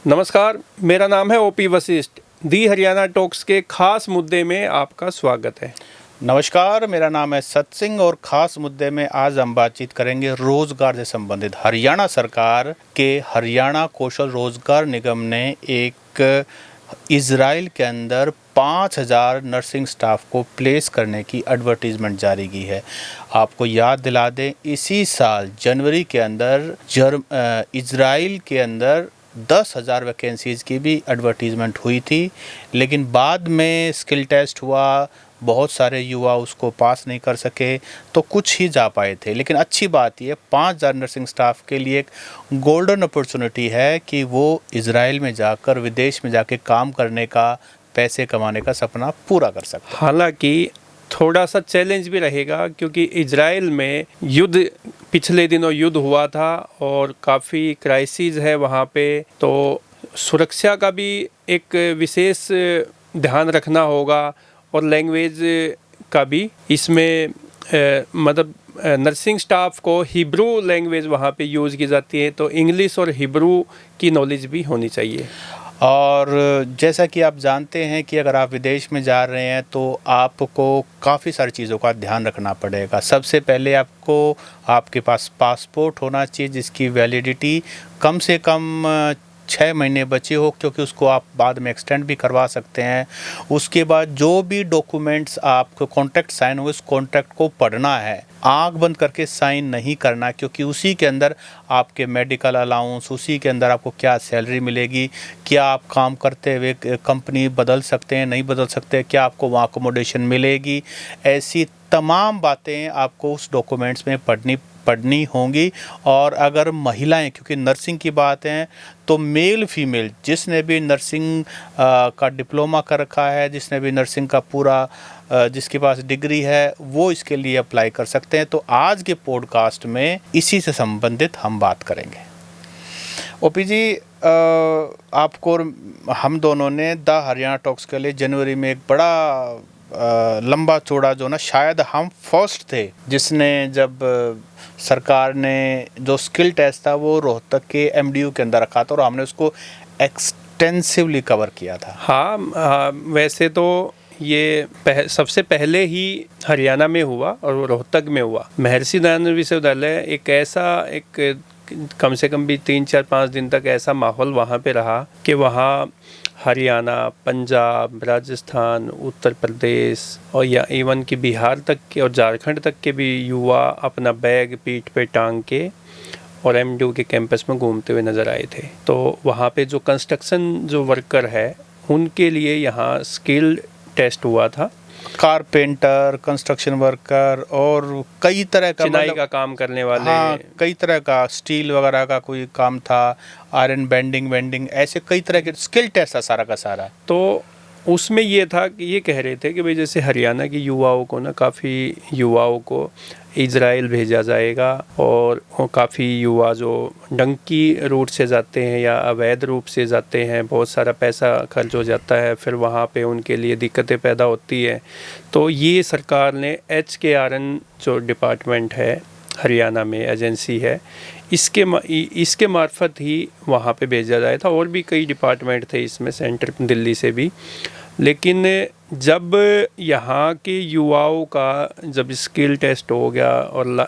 नमस्कार, मेरा नाम है ओपी वशिष्ठ। दी हरियाणा टॉक्स के खास मुद्दे में आपका स्वागत है। नमस्कार, मेरा नाम है सत सिंह और ख़ास मुद्दे में आज हम बातचीत करेंगे रोज़गार से संबंधित। हरियाणा सरकार के हरियाणा कौशल रोज़गार निगम ने एक इज़राइल के अंदर 5,000 नर्सिंग स्टाफ को प्लेस करने की एडवर्टीज़मेंट जारी की है। आपको याद दिला दें, इसी साल जनवरी के अंदर इज़राइल के अंदर 10,000 वैकेंसीज़ की भी एडवर्टीज़मेंट हुई थी, लेकिन बाद में स्किल टेस्ट हुआ, बहुत सारे युवा उसको पास नहीं कर सके, तो कुछ ही जा पाए थे। लेकिन अच्छी बात यह 5,000 नर्सिंग स्टाफ के लिए एक गोल्डन अपॉर्चुनिटी है कि वो इज़राइल में जाकर, विदेश में जाके काम करने का, पैसे कमाने का सपना पूरा कर सकते हैं। हालांकि थोड़ा सा चैलेंज भी रहेगा, क्योंकि इजराइल में पिछले दिनों युद्ध हुआ था और काफ़ी क्राइसिस है वहाँ पे, तो सुरक्षा का भी एक विशेष ध्यान रखना होगा और लैंग्वेज का भी। इसमें मतलब नर्सिंग स्टाफ को हिब्रू लैंग्वेज वहाँ पे यूज़ की जाती है, तो इंग्लिश और हिब्रू की नॉलेज भी होनी चाहिए। और जैसा कि आप जानते हैं कि अगर आप विदेश में जा रहे हैं तो आपको काफ़ी सारी चीज़ों का ध्यान रखना पड़ेगा। सबसे पहले आपके पास पासपोर्ट होना चाहिए जिसकी वैलिडिटी कम से कम 6 महीने बचे हो, क्योंकि उसको आप बाद में एक्सटेंड भी करवा सकते हैं। उसके बाद जो भी डॉक्यूमेंट्स आपको कॉन्ट्रैक्ट साइन हुए, उस कॉन्ट्रैक्ट को पढ़ना है, आंख बंद करके साइन नहीं करना, क्योंकि उसी के अंदर आपके मेडिकल अलाउंस, उसी के अंदर आपको क्या सैलरी मिलेगी, क्या आप काम करते हुए कंपनी बदल सकते हैं, नहीं बदल सकते, क्या आपको वहाँ अकोमोडेशन मिलेगी, ऐसी तमाम बातें आपको उस डॉक्यूमेंट्स में पढ़नी होंगी। और अगर महिलाएं, क्योंकि नर्सिंग की बात है, तो मेल फीमेल जिसने भी नर्सिंग का डिप्लोमा कर रखा है, जिसने भी नर्सिंग का पूरा जिसके पास डिग्री है, वो इसके लिए अप्लाई कर सकते हैं। तो आज के पॉडकास्ट में इसी से संबंधित हम बात करेंगे। ओपी जी, आपको हम दोनों ने द हरियाणा टॉक्स के लिए जनवरी में एक बड़ा लंबा चौड़ा जो ना, शायद हम फर्स्ट थे जिसने, जब सरकार ने जो स्किल टेस्ट था वो रोहतक के एमडीयू के अंदर रखा था और हमने उसको एक्सटेंसिवली कवर किया था। हाँ, वैसे तो ये सबसे पहले ही हरियाणा में हुआ और रोहतक में हुआ। महर्षि दयानंद विश्वविद्यालय एक कम से कम भी 3-4-5 दिन तक ऐसा माहौल वहाँ पे रहा कि वहाँ हरियाणा, पंजाब, राजस्थान, उत्तर प्रदेश और या इवन कि बिहार तक के और झारखंड तक के भी युवा अपना बैग पीठ पे टांग के और एमडीयू के कैंपस में घूमते हुए नज़र आए थे। तो वहाँ पे जो कंस्ट्रक्शन जो वर्कर है उनके लिए यहाँ स्किल टेस्ट हुआ था। कारपेंटर, कंस्ट्रक्शन वर्कर और कई तरह का, चिनाई का काम करने वाले, हाँ, कई तरह का, स्टील वगैरह का कोई काम था, आयरन वेल्डिंग, ऐसे कई तरह के स्किल टेस्ट था सारा का सारा। तो उसमें ये था कि ये कह रहे थे कि भाई जैसे हरियाणा की युवाओं को ना, काफ़ी युवाओं को इजराइल भेजा जाएगा और काफ़ी युवा जो डंकी रूट से जाते हैं या अवैध रूप से जाते हैं, बहुत सारा पैसा खर्च हो जाता है, फिर वहाँ पे उनके लिए दिक्कतें पैदा होती है। तो ये सरकार ने HKRN जो डिपार्टमेंट है हरियाणा में, एजेंसी है, इसके मार्फत ही वहाँ पे भेजा जाया था। और भी कई डिपार्टमेंट थे इसमें, सेंटर दिल्ली से भी। लेकिन जब यहाँ के युवाओं का जब स्किल टेस्ट हो गया और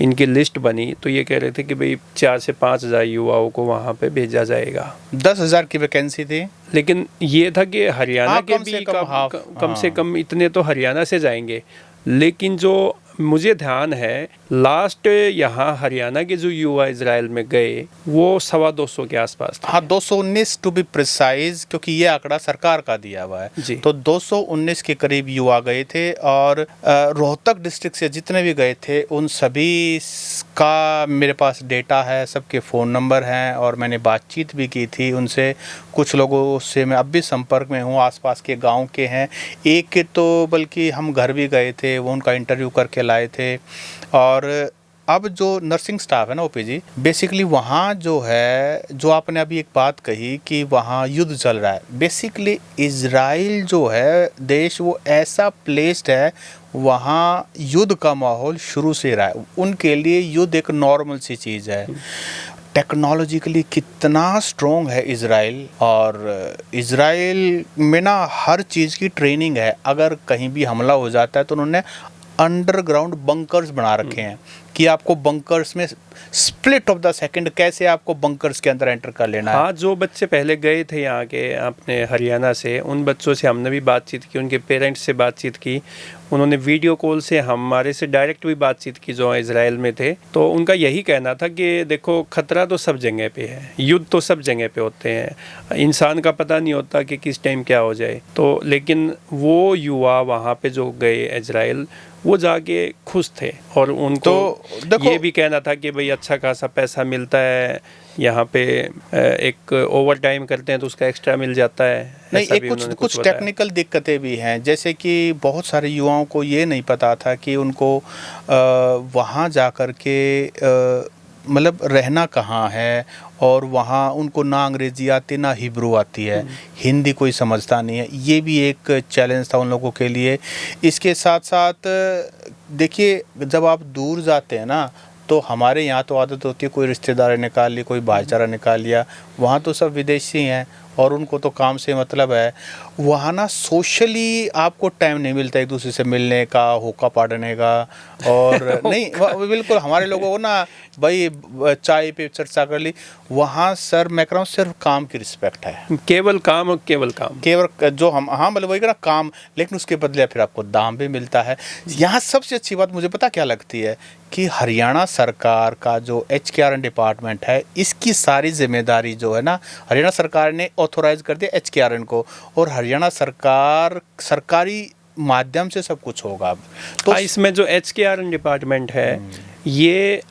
इनकी लिस्ट बनी, तो ये कह रहे थे कि भाई 4 से 5 हज़ार युवाओं को वहाँ पे भेजा जाएगा। 10,000 की वैकेंसी थी, लेकिन ये था कि हरियाणा के भी कम से कम इतने तो हरियाणा से जाएंगे। लेकिन जो मुझे ध्यान है, लास्ट यहाँ हरियाणा के जो युवा इजराइल में गए वो 225 के आसपास थे। हाँ, 219 टू बी प्रिसाइज, क्योंकि ये आंकड़ा सरकार का दिया हुआ है जी। तो 219 के करीब युवा गए थे। और रोहतक डिस्ट्रिक्ट से जितने भी गए थे उन सभी का मेरे पास डेटा है, सबके फ़ोन नंबर हैं और मैंने बातचीत भी की थी उनसे। कुछ लोगों से मैं अब भी संपर्क में हूँ, आसपास के गांव के हैं। एक के तो बल्कि हम घर भी गए थे, वो उनका इंटरव्यू करके लाए थे। और अब जो नर्सिंग स्टाफ है ना ओपी जी, बेसिकली वहाँ जो है, जो आपने अभी एक बात कही कि वहाँ युद्ध चल रहा है, बेसिकली इज़राइल जो है देश, वो ऐसा प्लेस्ड है, वहाँ युद्ध का माहौल शुरू से रहा है। उनके लिए युद्ध एक नॉर्मल सी चीज़ है। टेक्नोलॉजिकली कितना स्ट्रॉन्ग है इज़राइल, और इज़राइल में ना हर चीज़ की ट्रेनिंग है। अगर कहीं भी हमला हो जाता है तो उन्होंने अंडरग्राउंड बंकर्स बना रखे हैं कि आपको बंकर्स में स्प्लिट ऑफ द सेकंड कैसे आपको बंकर्स के अंदर एंटर कर लेना है। हाँ, जो बच्चे पहले गए थे यहाँ के अपने हरियाणा से, उन बच्चों से हमने भी बातचीत की, उनके पेरेंट्स से बातचीत की, उन्होंने वीडियो कॉल से हमारे से डायरेक्ट भी बातचीत की जो इजराइल में थे। तो उनका यही कहना था कि देखो खतरा तो सब जगह पे है, युद्ध तो सब जगह पे होते हैं, इंसान का पता नहीं होता कि किस टाइम क्या हो जाए। तो लेकिन वो युवा वहाँ पे जो गए इजराइल, वो जाके खुश थे और उनको तो ये भी कहना था कि भाई अच्छा खासा पैसा मिलता है यहाँ पे, एक ओवर टाइम करते हैं तो उसका एक्स्ट्रा मिल जाता है। नहीं, ऐसा एक भी कुछ उन्होंने कुछ बताया। टेक्निकल दिक्कतें भी हैं, जैसे कि बहुत सारे युवाओं को ये नहीं पता था कि उनको वहाँ जा कर के मतलब रहना कहाँ है, और वहाँ उनको ना अंग्रेज़ी आती ना हिब्रू आती है, हिंदी कोई समझता नहीं है। ये भी एक चैलेंज था उन लोगों के लिए। इसके साथ साथ देखिए, जब आप दूर जाते हैं ना, तो हमारे यहाँ तो आदत होती है कोई रिश्तेदार निकाल ली, कोई भाईचारा निकाल लिया। वहाँ तो सब विदेशी हैं और उनको तो काम से मतलब है। वहाँ ना सोशली आपको टाइम नहीं मिलता एक दूसरे से मिलने का, होका पाड़ने का, और नहीं बिल्कुल हमारे लोगों को ना भाई चाय पे चर्चा कर ली। वहाँ सर मैं कह रहा हूँ सिर्फ काम की रिस्पेक्ट है, केवल काम और केवल काम। केवल जो हम हाँ मतलब वही ना काम, लेकिन उसके बदले फिर आपको दाम भी मिलता है। यहाँ सबसे अच्छी बात मुझे पता क्या लगती है कि हरियाणा सरकार का जो HKRN डिपार्टमेंट है, इसकी सारी जिम्मेदारी जो है ना, हरियाणा सरकार ने ऑथोराइज कर दिया HKRN को, और हरियाणा सरकार सरकारी माध्यम से सब कुछ होगा अब तो। हाँ, इसमें जो HKRN डिपार्टमेंट है, ये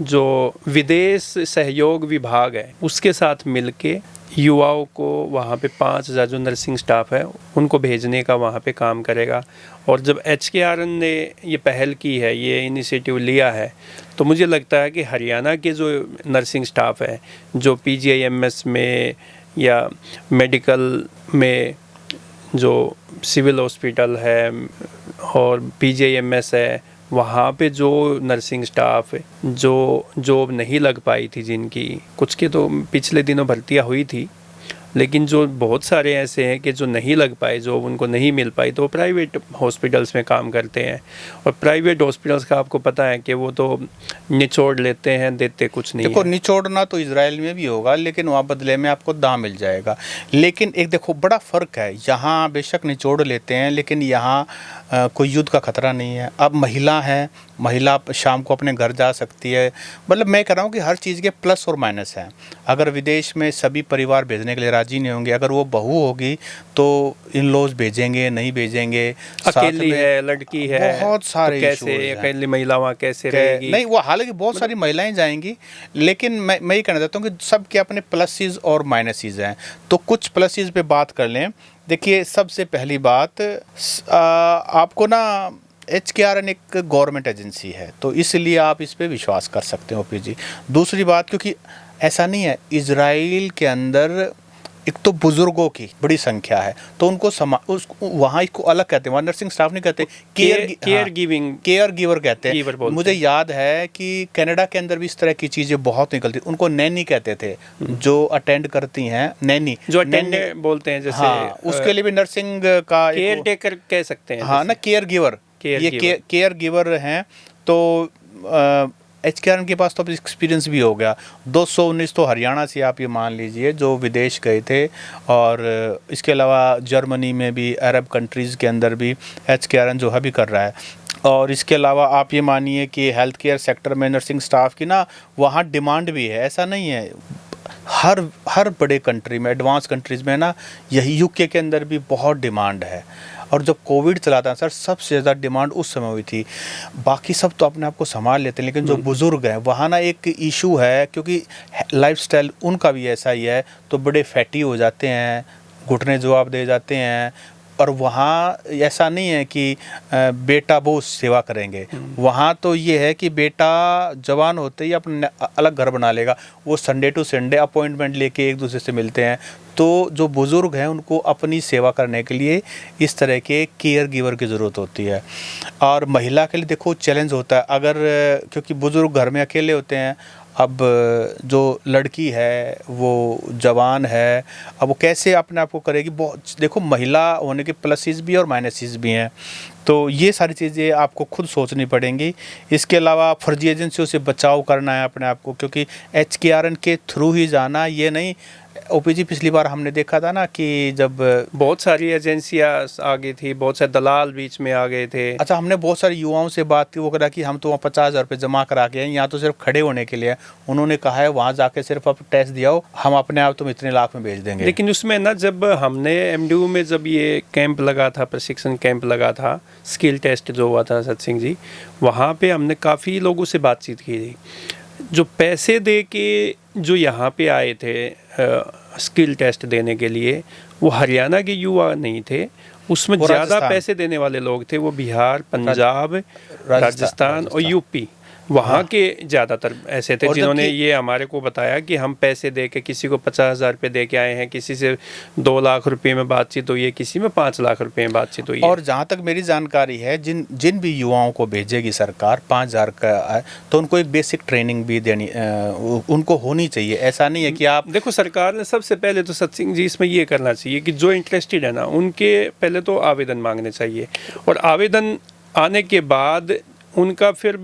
जो विदेश सहयोग विभाग है उसके साथ मिलके युवाओं को वहाँ पे 5,000 जो नर्सिंग स्टाफ है उनको भेजने का वहाँ पे काम करेगा। और जब HKRN ने ये पहल की है, ये इनिशिएटिव लिया है, तो मुझे लगता है कि हरियाणा के जो नर्सिंग स्टाफ है, जो PGIMS में या मेडिकल में, जो सिविल हॉस्पिटल है और PGIMS है, वहाँ पे जो नर्सिंग स्टाफ जो जॉब नहीं लग पाई थी, जिनकी कुछ के तो पिछले दिनों भर्तियाँ हुई थी, लेकिन जो बहुत सारे ऐसे हैं कि जो नहीं लग पाए, जॉब उनको नहीं मिल पाई, तो वो प्राइवेट हॉस्पिटल्स में काम करते हैं। और प्राइवेट हॉस्पिटल्स का आपको पता है कि वो तो निचोड़ लेते हैं, देते कुछ नहीं। देखो निचोड़ना तो इजराइल में भी होगा, लेकिन वहाँ बदले में आपको दाम मिल जाएगा। लेकिन एक देखो बड़ा फ़र्क है, यहाँ बेशक निचोड़ लेते हैं, लेकिन यहाँ कोई युद्ध का खतरा नहीं है। अब महिला है, महिला शाम को अपने घर जा सकती है। मतलब मैं कह रहा हूँ कि हर चीज़ के प्लस और माइनस हैं। अगर विदेश में सभी परिवार भेजने के लिए राज़ी नहीं होंगे, अगर वो बहू होगी तो इन लॉज भेजेंगे नहीं भेजेंगे, अकेली है, लड़की है, बहुत सारे तो कैसे अकेली महिला वहाँ कैसे रहेगी? नहीं, वो हालांकि बहुत सारी महिलाएं जाएंगी, लेकिन मैं ये कहना चाहता हूँ कि सबके अपने प्लसेस और माइनसेस हैं। तो कुछ प्लसेस पे बात कर लें। देखिए, सबसे पहली बात, आपको ना HKRN एक गवर्नमेंट एजेंसी है, तो इसलिए आप इस पे विश्वास कर सकते हो OP जी। दूसरी बात, क्योंकि ऐसा नहीं है, इजराइल के अंदर एक तो बुजुर्गों की बड़ी संख्या है, तो उनको वहाँ इसको अलग कहते हैं, वहाँ नर्सिंग स्टाफ नहीं कहते, केयर गिवर कहते हैं। मुझे याद है कि कनाडा के अंदर भी इस तरह की चीज़ें बहुत निकलती, उनको नैनी कहते थे, जो अटेंड करती हैं, नैनी जो अटेंड बोलते हैं, जैसे हाँ, उसके लिए भी नर्सिंग का केयर टेकर कह सकते हैं। हाँ ना, केयर गिवर, ये केयर गिवर हैं। तो HKRN के पास तो अब एक्सपीरियंस भी हो गया। 219 तो हरियाणा से आप ये मान लीजिए जो विदेश गए थे, और इसके अलावा जर्मनी में भी, अरब कंट्रीज़ के अंदर भी HKRN जो है भी कर रहा है। और इसके अलावा आप ये मानिए कि हेल्थ केयर सेक्टर में नर्सिंग स्टाफ की ना वहाँ डिमांड भी है, ऐसा नहीं है। हर बड़े कंट्री में, एडवांस कंट्रीज़ में ना, यही UK के अंदर भी बहुत डिमांड है। और जब कोविड चला था सर, सबसे ज़्यादा डिमांड उस समय हुई थी। बाकी सब तो अपने आप को संभाल लेते हैं, लेकिन जो बुज़ुर्ग हैं वहाँ ना एक इशू है, क्योंकि लाइफस्टाइल उनका भी ऐसा ही है, तो बड़े फैटी हो जाते हैं, घुटने जवाब दे जाते हैं। और वहाँ ऐसा नहीं है कि बेटा वो सेवा करेंगे, वहाँ तो ये है कि बेटा जवान होते ही अपने अलग घर बना लेगा, वो संडे टू संडे अपॉइंटमेंट लेके एक दूसरे से मिलते हैं। तो जो बुज़ुर्ग हैं उनको अपनी सेवा करने के लिए इस तरह के केयर गिवर की ज़रूरत होती है। और महिला के लिए देखो चैलेंज होता है, अगर क्योंकि बुज़ुर्ग घर में अकेले होते हैं, अब जो लड़की है वो जवान है, अब वो कैसे अपने आप को करेगी। बहुत देखो, महिला होने के प्लसेस भी और माइनसेस भी हैं, तो ये सारी चीज़ें आपको खुद सोचनी पड़ेंगी। इसके अलावा फर्जी एजेंसियों से बचाव करना है अपने आप को, क्योंकि HKRN के थ्रू ही जाना, ये नहीं। OPG पिछली बार हमने देखा था ना कि जब बहुत सारी एजेंसियां आ गई थी, बहुत सारे दलाल बीच में आ गए थे। अच्छा, हमने बहुत सारे युवाओं से बात की, वो कहा कि हम तो वहाँ 50,000 रुपये जमा करा के हैं, यहाँ तो सिर्फ खड़े होने के लिए। उन्होंने कहा है वहाँ जाके सिर्फ आप टेस्ट दिया हो, हम अपने आप तुम इतने लाख में भेज देंगे। लेकिन उसमें ना, जब हमने MDU में जब ये कैंप लगा था, प्रशिक्षण कैंप लगा था, स्किल टेस्ट जो हुआ था सत सिंह जी, वहाँ पे हमने काफ़ी लोगों से बातचीत की थी। जो पैसे दे के जो यहाँ पे आए थे स्किल टेस्ट देने के लिए, वो हरियाणा के युवा नहीं थे, उसमें ज़्यादा पैसे देने वाले लोग थे। वो बिहार, पंजाब, राजस्थान और UP, वहाँ के ज़्यादातर ऐसे थे जिन्होंने ये हमारे को बताया कि हम पैसे दे के, किसी को 50,000 रुपये दे के आए हैं, किसी से 2 लाख रुपए में बातचीत हुई है, किसी में 5 लाख रुपए में बातचीत हुई है। और जहाँ तक मेरी जानकारी है, जिन भी युवाओं को भेजेगी सरकार 5,000 का, तो उनको एक बेसिक ट्रेनिंग भी देनी उनको होनी चाहिए। ऐसा नहीं है कि आप देखो, सरकार ने सबसे पहले तो सत सिंह जी इसमें ये करना चाहिए कि जो इंटरेस्टेड है ना, उनके पहले तो आवेदन मांगने चाहिए, और आवेदन आने के बाद उनका फिर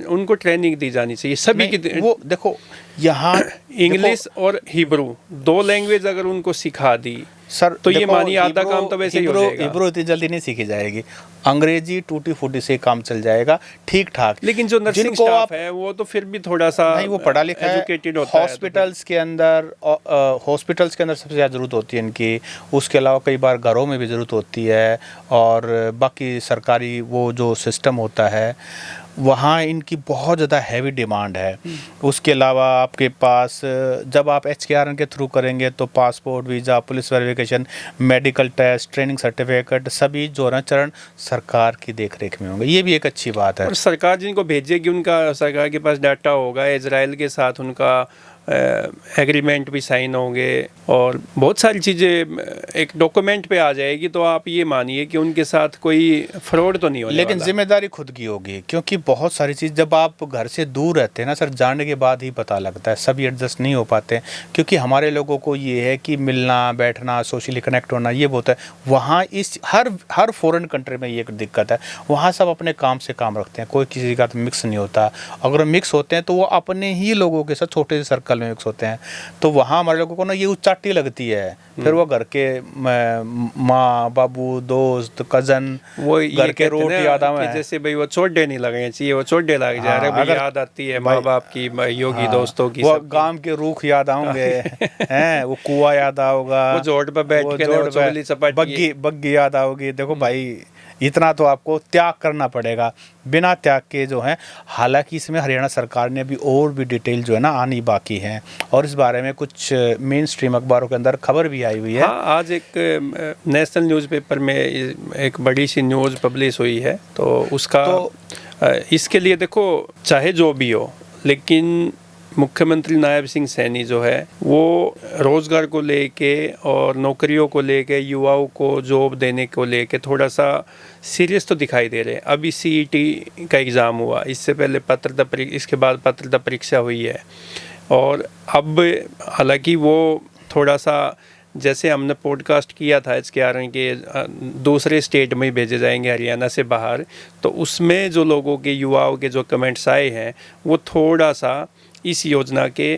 उनको ट्रेनिंग दी जानी चाहिए सभी की। वो देखो, यहाँ इंग्लिश और हिब्रू 2 लैंग्वेज अगर उनको सिखा दी सर, तो ये मानिए आधा काम तो वैसे ही हो जाएगा। हिब्रू इतनी जल्दी नहीं सीखी जाएगी, अंग्रेजी टूटी फूटी से काम चल जाएगा ठीक ठाक। लेकिन जो नर्सिंग स्टाफ है वो तो फिर भी थोड़ा सा नहीं, वो पढ़ा लिखा है, एजुकेटेड होता है। हॉस्पिटल्स के अंदर सबसे ज़्यादा ज़रूरत होती है इनकी। उसके अलावा कई बार घरों में भी ज़रूरत होती है, और बाकी सरकारी वो जो सिस्टम होता है वहाँ इनकी बहुत ज़्यादा हैवी डिमांड है। उसके अलावा आपके पास जब आप HKRN के थ्रू करेंगे तो passport, visa, police verification, medical test, training certificate, सभी जो है चरण सरकार की देखरेख में होंगे। ये भी एक अच्छी बात है। और सरकार जिनको भेजेगी उनका सरकार के पास डाटा होगा, इजराइल के साथ उनका एग्रीमेंट भी साइन होंगे, और बहुत सारी चीज़ें एक डॉक्यूमेंट पे आ जाएगी। तो आप ये मानिए कि उनके साथ कोई फ्रॉड तो नहीं होने लेकिन वाला। जिम्मेदारी खुद की होगी, क्योंकि बहुत सारी चीज़ जब आप घर से दूर रहते हैं ना सर, जाने के बाद ही पता लगता है, सभी एडजस्ट नहीं हो पाते हैं। क्योंकि हमारे लोगों को ये है कि मिलना बैठना, सोशली कनेक्ट होना, ये बहुत है। वहाँ इस हर फॉरेन कंट्री में ये एक दिक्कत है, वहाँ सब अपने काम से काम रखते हैं, कोई किसी का तो मिक्स नहीं होता। अगर मिक्स होते हैं तो वो अपने ही लोगों के साथ छोटे से सर्कल में मिक्स होते हैं। तो वहाँ हमारे लोगों को ना ये उच्चाटी लगती है। फिर वो घर के माँ बाबू, दोस्त, कजन, वो घर के रोट याद आवे, जैसे भाई वो चोटे नहीं लगने चाहिए, वो चोटे लग जा रहे, भाई याद आती है माँ बाप की, योगी दोस्तों की, वो गांव के रूख याद आएंगे हैं, वो कुआं याद आओगा, वो जोड़ पे बैठ के बग्गी याद आओगी। देखो भाई, इतना तो आपको त्याग करना पड़ेगा, बिना त्याग के जो है। हालांकि इसमें हरियाणा सरकार ने अभी और भी डिटेल जो है ना आनी बाकी है, और इस बारे में कुछ मेन स्ट्रीम अखबारों के अंदर खबर भी आई हुई है। हाँ, आज एक नेशनल न्यूज़पेपर में एक बड़ी सी न्यूज़ पब्लिश हुई है, तो उसका इसके लिए देखो, चाहे जो भी हो, लेकिन मुख्यमंत्री नायब सिंह सैनी जो है वो रोज़गार को लेके और नौकरियों को लेके, युवाओं को जॉब देने को लेके थोड़ा सा सीरियस तो दिखाई दे रहे हैं। अभी CET का एग्ज़ाम हुआ, इससे पहले इसके बाद पात्रता परीक्षा हुई है, और अब हालांकि वो थोड़ा सा, जैसे हमने पॉडकास्ट किया था HKRN के दूसरे स्टेट में भेजे जाएंगे हरियाणा से बाहर, तो उसमें जो लोगों के, युवाओं के जो कमेंट्स आए हैं वो थोड़ा सा इस योजना के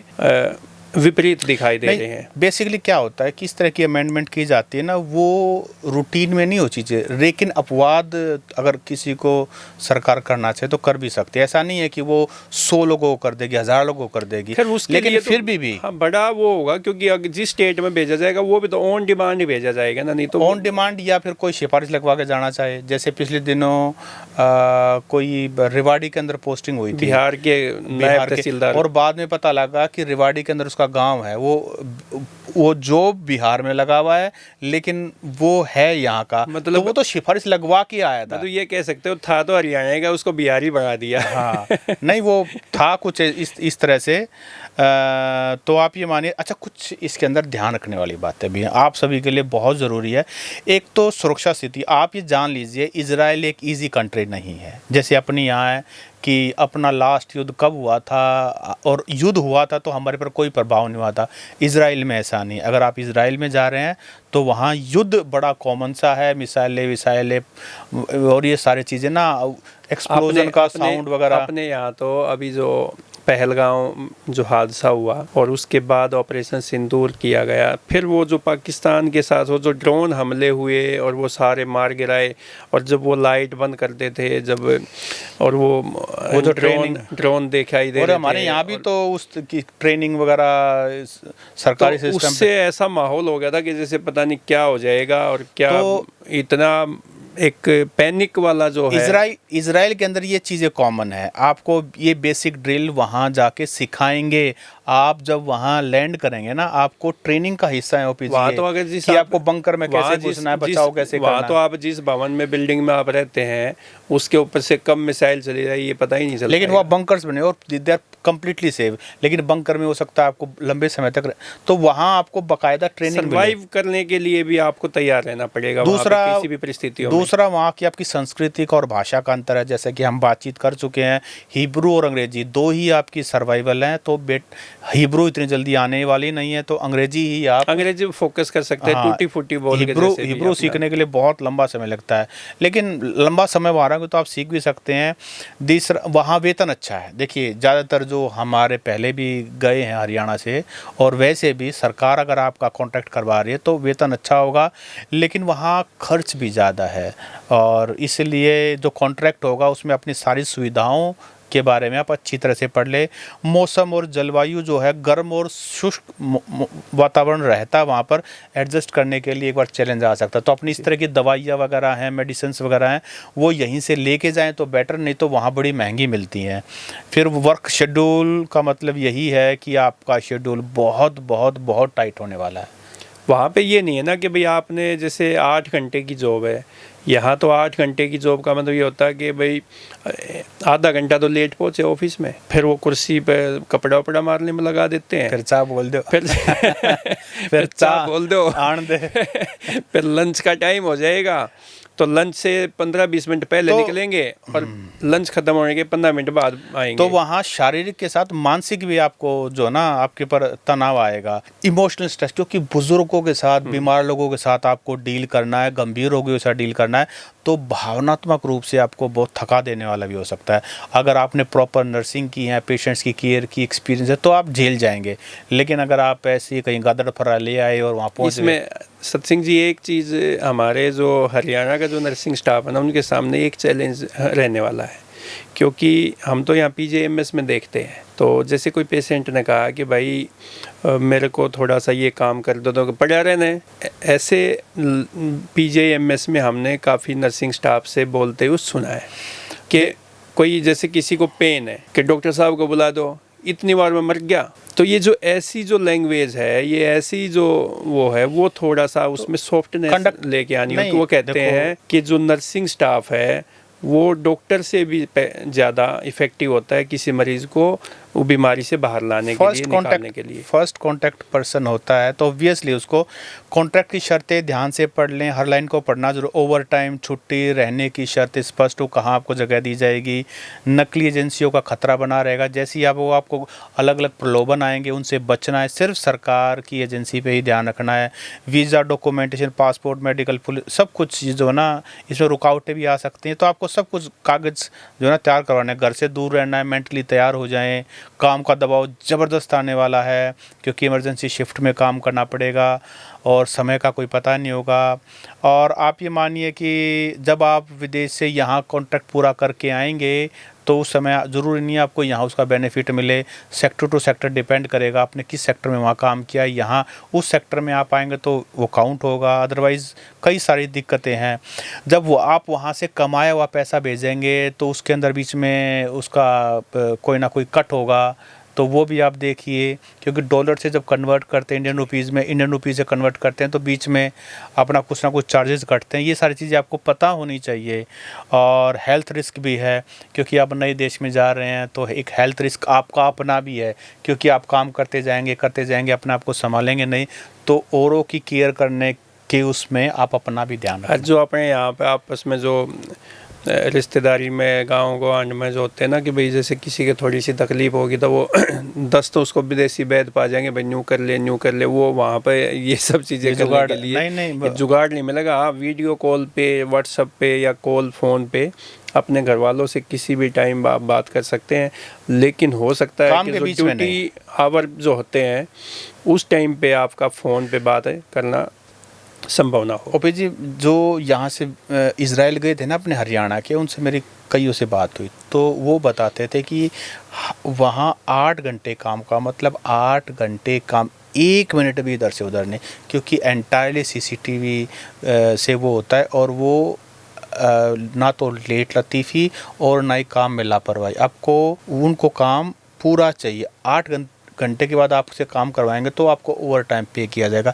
विपरीत दिखाई दे रहे हैं। बेसिकली क्या होता है कि इस तरह की अमेंडमेंट की जाती है ना, वो रूटीन में नहीं हो चीज़ें, लेकिन अपवाद अगर किसी को सरकार करना चाहे तो कर भी सकती है। ऐसा नहीं है कि वो 100 लोगों को कर देगी, 1000 लोगों को कर देगी, लेकिन फिर भी हाँ, बड़ा वो होगा, क्योंकि अगर जिस स्टेट में भेजा जाएगा वो भी तो ऑन डिमांड ही भेजा जाएगा ना, नहीं तो ऑन डिमांड, या फिर कोई सिफारिश लगवा के जाना चाहे। जैसे पिछले दिनों कोई रेवाड़ी के अंदर पोस्टिंग हुई थी, बिहार के नायब तहसीलदार, और बाद में पता लगा कि रेवाड़ी के अंदर उसका गांव है, वो वो जॉब बिहार में लगा हुआ है, लेकिन वो है यहाँ का, मतलब तो वो तो सिफारिश लगवा के आया था। तो ये कह सकते हो था तो हरियाणा का, उसको बिहारी बना दिया। हाँ, नहीं वो था कुछ इस तरह से। तो आप ये मानिए, अच्छा कुछ इसके अंदर ध्यान रखने वाली बातें भी हैं, आप सभी के लिए बहुत ज़रूरी है। एक तो सुरक्षा स्थिति, आप ये जान लीजिए इजराइल एक इजी कंट्री नहीं है। जैसे अपनी यहाँ है कि अपना लास्ट युद्ध कब हुआ था, और युद्ध हुआ था तो हमारे पर कोई प्रभाव नहीं हुआ था। इजराइल में ऐसा नहीं। अगर आप इजराइल में जा रहे हैं तो वहाँ युद्ध बड़ा कॉमन सा है, मिसाइलें विसाइलें और ये सारी चीज़ें ना, एक्सप्लोजन का साउंड वगैरह। अपने यहाँ तो अभी जो पहलगांव जो हादसा हुआ और उसके बाद ऑपरेशन सिंदूर किया गया, फिर वो जो पाकिस्तान के साथ वो जो ड्रोन हमले हुए और वो सारे मार गिराए, और जब वो लाइट बंद करते थे जब, और वो जो ड्रोन दिखाई दे और रहे हमारे थे, यहाँ भी तो उसकी ट्रेनिंग वगैरह सरकारी तो सिस्टम उससे ऐसा माहौल हो गया था कि जैसे पता नहीं क्या हो जाएगा, और क्या तो इतना एक पैनिक वाला जो है। इजराइल के अंदर ये चीज़ें कॉमन है। आपको ये बेसिक ड्रिल वहाँ जाके सिखाएंगे। आप जब वहाँ लैंड करेंगे ना, आपको ट्रेनिंग का हिस्सा है ओपीजी वहाँ तो अगर कि आपको बंकर में कैसे घुसना है, बचाव कैसे करना है। वहाँ तो आप जिस भवन में बिल्डिंग में आप रहते हैं उसके ऊपर से कब मिसाइल चली रही ये पता ही नहीं चलता। लेकिन वहाँ बंकर्स बने और दे आर कम्प्लीटली सेफ। लेकिन बंकर में हो सकता है आपको लंबे समय तक, तो वहाँ आपको बाकायदा ट्रेनिंग सर्वाइव करने के लिए भी आपको तैयार रहना पड़ेगा दूसरा किसी भी परिस्थितियों में। दूसरा वहाँ की आपकी सांस्कृतिक और भाषा का अंतर है। जैसे कि हम बातचीत कर चुके हैं, हिब्रू और अंग्रेजी दो ही आपकी सर्वाइवल हैं। तो हिब्रू इतनी जल्दी आने वाली नहीं है, तो अंग्रेजी ही आप अंग्रेजी फोकस कर सकते हैं। टूटी फूटी बोल के हिब्रू सीखने के लिए बहुत लंबा समय लगता है, लेकिन लंबा समय वहाँ रहेंगे तो आप सीख भी सकते हैं। दूसरा वहाँ वेतन अच्छा है। देखिए ज़्यादातर जो हमारे पहले भी गए हैं हरियाणा से, और वैसे भी सरकार अगर आपका कॉन्ट्रैक्ट करवा रही है तो वेतन अच्छा होगा, लेकिन वहाँ खर्च भी ज़्यादा है। और इसलिए जो कॉन्ट्रैक्ट होगा उसमें अपनी सारी सुविधाओं के बारे में आप अच्छी तरह से पढ़ ले। मौसम और जलवायु जो है गर्म और शुष्क वातावरण रहता है, वहाँ पर एडजस्ट करने के लिए एक बार चैलेंज आ सकता है। तो अपनी इस तरह की दवाइयाँ वगैरह हैं, मेडिसिन्स वगैरह हैं, वो यहीं से लेके जाएं तो बेटर, नहीं तो वहाँ बड़ी महंगी मिलती हैं। फिर वर्क शेड्यूल का मतलब यही है कि आपका शेड्यूल बहुत बहुत बहुत टाइट होने वाला है। वहाँ पे ये नहीं है ना कि भाई आपने जैसे 8 घंटे की जॉब है, यहाँ तो 8 घंटे की जॉब का मतलब ये होता है कि भाई आधा घंटा तो लेट पहुँचे ऑफिस में, फिर वो कुर्सी पे कपड़ा वपड़ा मारने में लगा देते हैं, फिर चाय बोल दो, फिर चाय बोल दो आन दे फिर लंच का टाइम हो जाएगा तो लंच से 15-20 मिनट पहले निकलेंगे और लंच खत्म होने के 15 मिनट बाद आएंगे। तो वहाँ शारीरिक के साथ मानसिक भी आपको जो ना आपके पर तनाव आएगा, इमोशनल स्ट्रेस, क्योंकि बुजुर्गों के साथ, बीमार लोगों के साथ आपको डील करना है, गंभीर रोगियों के साथ डील करना है, तो भावनात्मक रूप से आपको बहुत थका देने वाला भी हो सकता है। अगर आपने प्रॉपर नर्सिंग की है, पेशेंट्स की केयर की एक्सपीरियंस है, तो आप झेल जाएंगे। लेकिन अगर आप ऐसे कहीं गादड़ फरा ले आए और वहाँ पहुँच इसमें सत्सिंह जी एक चीज़, हमारे जो हरियाणा का जो नर्सिंग स्टाफ है ना, उनके सामने एक चैलेंज रहने वाला है, क्योंकि हम तो यहाँ PJMS में देखते हैं। तो जैसे कोई पेशेंट ने कहा कि भाई मेरे को थोड़ा सा ये काम कर दो, तो पड़ा रहने, ऐसे PJMS में हमने काफ़ी नर्सिंग स्टाफ से बोलते हुए सुना है कि कोई जैसे किसी को पेन है कि डॉक्टर साहब को बुला दो, इतनी बार में मर गया। तो ये जो ऐसी जो लैंग्वेज है, ये ऐसी जो वो है, वो थोड़ा सा उसमें सॉफ्टनेस लेके आनी है। तो वो कहते हैं कि जो नर्सिंग स्टाफ है वो डॉक्टर से भी ज़्यादा इफ़ेक्टिव होता है किसी मरीज़ को वो बीमारी से बाहर लाने के लिए, निकालने के लिए। फर्स्ट कॉन्टैक्ट पर्सन होता है, तो ऑब्वियसली उसको कॉन्ट्रैक्ट की शर्तें ध्यान से पढ़ लें, हर लाइन को पढ़ना जरूर। ओवर टाइम, छुट्टी, रहने की शर्त स्पष्ट हो, कहाँ आपको जगह दी जाएगी, नकली एजेंसियों का खतरा बना रहेगा। जैसे ही आपको अलग अलग प्रलोभन आएंगे उनसे बचना है, सिर्फ सरकार की एजेंसी पे ही ध्यान रखना है। Visa, documentation, passport, medical, police, सब कुछ जो है ना, इसमें रुकावटें भी आ सकती हैं, तो आपको सब कुछ कागज़ जो है ना तैयार करवाना है। घर से दूर रहना है, मेंटली तैयार हो जाएं। काम का दबाव ज़बरदस्त आने वाला है, क्योंकि इमरजेंसी शिफ्ट में काम करना पड़ेगा और समय का कोई पता नहीं होगा। और आप ये मानिए कि जब आप विदेश से यहाँ कॉन्ट्रैक्ट पूरा करके आएंगे तो उस समय ज़रूरी नहीं है आपको यहाँ उसका बेनिफिट मिले। सेक्टर टू सेक्टर डिपेंड करेगा, आपने किस सेक्टर में वहाँ काम किया, यहाँ उस सेक्टर में आप आएंगे तो वो काउंट होगा, अदरवाइज़ कई सारी दिक्कतें हैं। जब वो आप वहाँ से कमाया हुआ पैसा भेजेंगे तो उसके अंदर बीच में उसका कोई ना कोई कट होगा, तो वो भी आप देखिए, क्योंकि डॉलर से जब कन्वर्ट करते हैं इंडियन रुपीज़ में, इंडियन रुपीज़ से कन्वर्ट करते हैं तो बीच में अपना कुछ ना कुछ चार्जेस कटते हैं। ये सारी चीज़ें आपको पता होनी चाहिए। और हेल्थ रिस्क भी है, क्योंकि आप नए देश में जा रहे हैं तो एक हेल्थ रिस्क आपका अपना भी है, क्योंकि आप काम करते जाएंगे अपने आप को संभालेंगे नहीं तो औरों की केयर करने के उसमें आप अपना भी ध्यान रखें। जो अपने यहाँ पे आपस में जो रिश्तेदारी में गाँव गवांड में जो होते हैं ना कि भाई जैसे किसी के थोड़ी सी तकलीफ होगी तो वो 10 तो उसको विदेशी वैद्य पा जाएंगे, भाई न्यू कर ले वो वहाँ पे ये सब चीज़ें करने के लिए नहीं जुगाड़ नहीं मिलेगा। हाँ, वीडियो कॉल पे, व्हाट्सएप पे या कॉल फ़ोन पे अपने घर वालों से किसी भी टाइम आप बात कर सकते हैं, लेकिन हो सकता है कि जो ड्यूटी आवर जो होते हैं उस टाइम पे आपका फ़ोन पे बात करना संभव ना हो। ओपी जी, जो यहाँ से इजराइल गए थे ना अपने हरियाणा के, उनसे मेरी कईयों से बात हुई तो वो बताते थे कि वहाँ 8 घंटे काम का मतलब 8 घंटे काम, 1 मिनट भी इधर से उधर नहीं, क्योंकि एंटायरली सीसीटीवी से वो होता है और वो ना तो लेट लतीफ़ी और ना ही काम में लापरवाही। आपको उनको काम पूरा चाहिए। 8 घंटे के बाद आपसे काम करवाएंगे तो आपको ओवर टाइम पे किया जाएगा।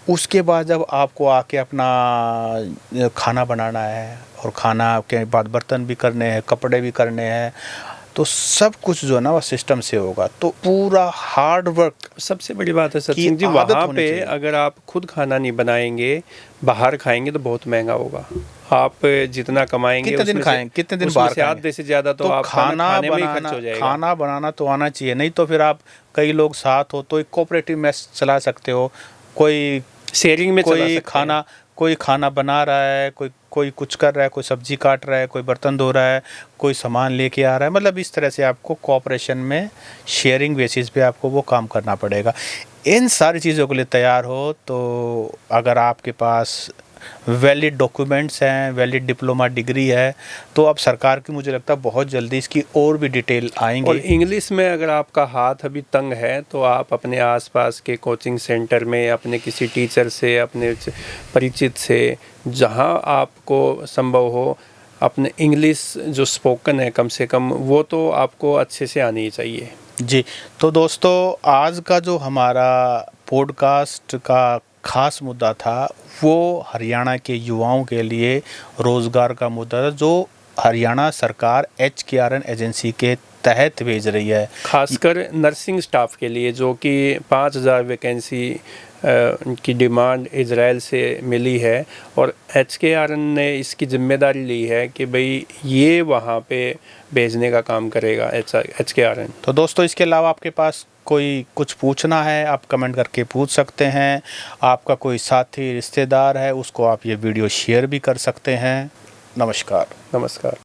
उसके बाद जब आपको आके अपना खाना बनाना है और खाना के बाद बर्तन भी करने हैं, कपड़े भी करने हैं, तो सब कुछ जो है ना वो सिस्टम से होगा। तो पूरा हार्ड वर्क सबसे बड़ी बात है सचिन जी, वहाँ पे अगर आप खुद खाना नहीं बनाएंगे, बाहर खाएंगे तो बहुत महंगा होगा। आप जितना कमाएंगे कितने दिन खाएंगे, कितने दिन बाहर खाएंगे, आधे से ज़्यादा तो आप खाने में ही खर्च हो जाएगा। खाना बनाना तो आना चाहिए, नहीं तो फिर आप कई लोग साथ हो तो एक कोऑपरेटिव मेस चला सकते हो। कोई शेयरिंग में कोई खाना बना रहा है, कोई कुछ कर रहा है, कोई सब्जी काट रहा है, कोई बर्तन धो रहा है, कोई सामान लेके आ रहा है। मतलब इस तरह से आपको कोऑपरेशन में शेयरिंग बेसिस पे आपको वो काम करना पड़ेगा। इन सारी चीज़ों के लिए तैयार हो तो अगर आपके पास वैलिड डॉक्यूमेंट्स हैं, वैलिड डिप्लोमा डिग्री है, तो अब सरकार की मुझे लगता है बहुत जल्दी इसकी और भी डिटेल आएंगी। और इंग्लिश में अगर आपका हाथ अभी तंग है तो आप अपने आसपास के कोचिंग सेंटर में अपने किसी टीचर से, अपने परिचित से, जहां आपको संभव हो, अपने इंग्लिश जो स्पोकन है कम से कम वो तो आपको अच्छे से आनी ही चाहिए। जी, तो दोस्तों आज का जो हमारा पॉडकास्ट का खास मुद्दा था वो हरियाणा के युवाओं के लिए रोज़गार का मुद्दा था, जो हरियाणा सरकार HKRN एजेंसी के तहत भेज रही है, खासकर नर्सिंग स्टाफ के लिए, जो कि 5000 वैकेंसी की डिमांड इजराइल से मिली है और HKRN ने इसकी जिम्मेदारी ली है कि भाई ये वहाँ पे भेजने का काम करेगा HKRN। तो दोस्तों इसके अलावा आपके पास कोई कुछ पूछना है आप कमेंट करके पूछ सकते हैं। आपका कोई साथी रिश्तेदार है उसको आप ये वीडियो शेयर भी कर सकते हैं। नमस्कार।